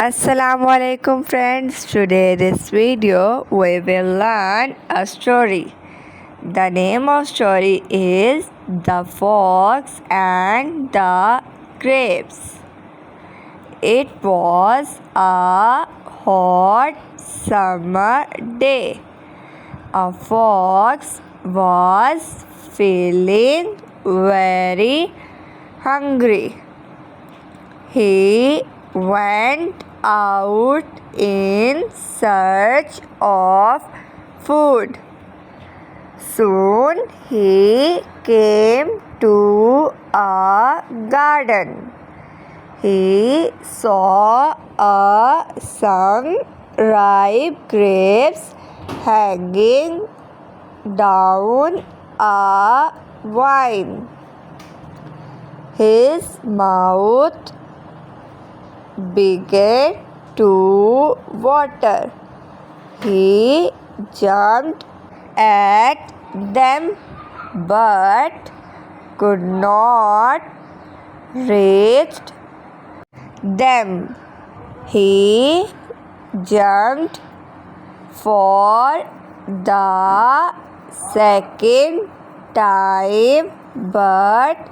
Assalamu alaikum friends. Today this video we will learn a story. The name of story is The Fox and the Grapes. It was a hot summer day. A fox was feeling very hungry. He went out in search of food. Soon he came to a garden. He saw some ripe grapes hanging down a vine. His mouth began to water. He jumped at them but could not reach them. He jumped for the second time but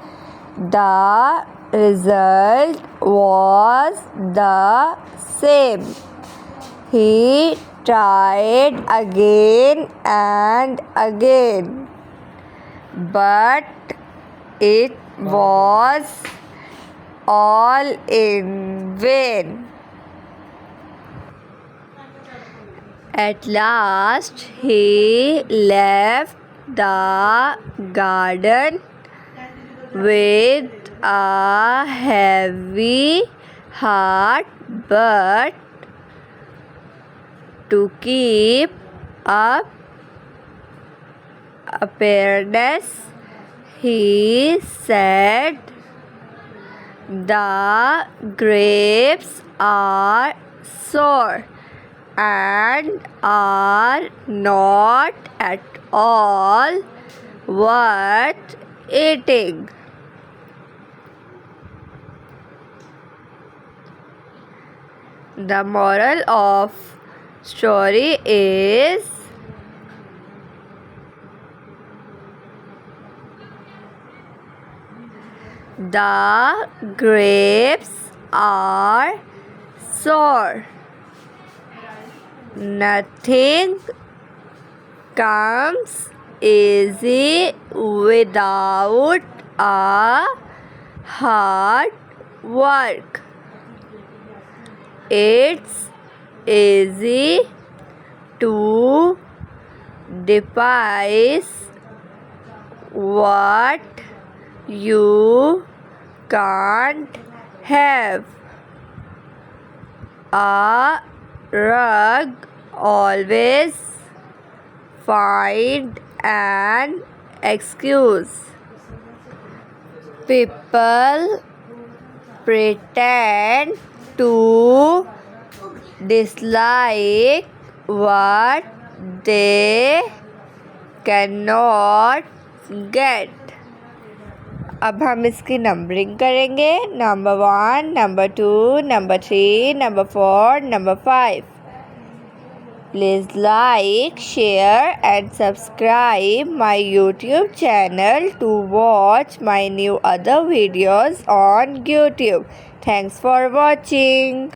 the result was the same. He tried again and again, but it was all in vain. At last, he left the garden with a heavy heart, but to keep up appearance, he said, "The grapes are sour and are not at all worth eating." The moral of story is the grapes are sour. Nothing comes easy without a hard work. It's easy to despise what you can't have. A rug always find an excuse. People pretend to dislike what they cannot get. अब हम इसकी numbering करेंगे. Number 1, number 2, number 3, number 4, number 5. Please like, share and subscribe my YouTube channel to watch my new other videos on YouTube. Thanks for watching.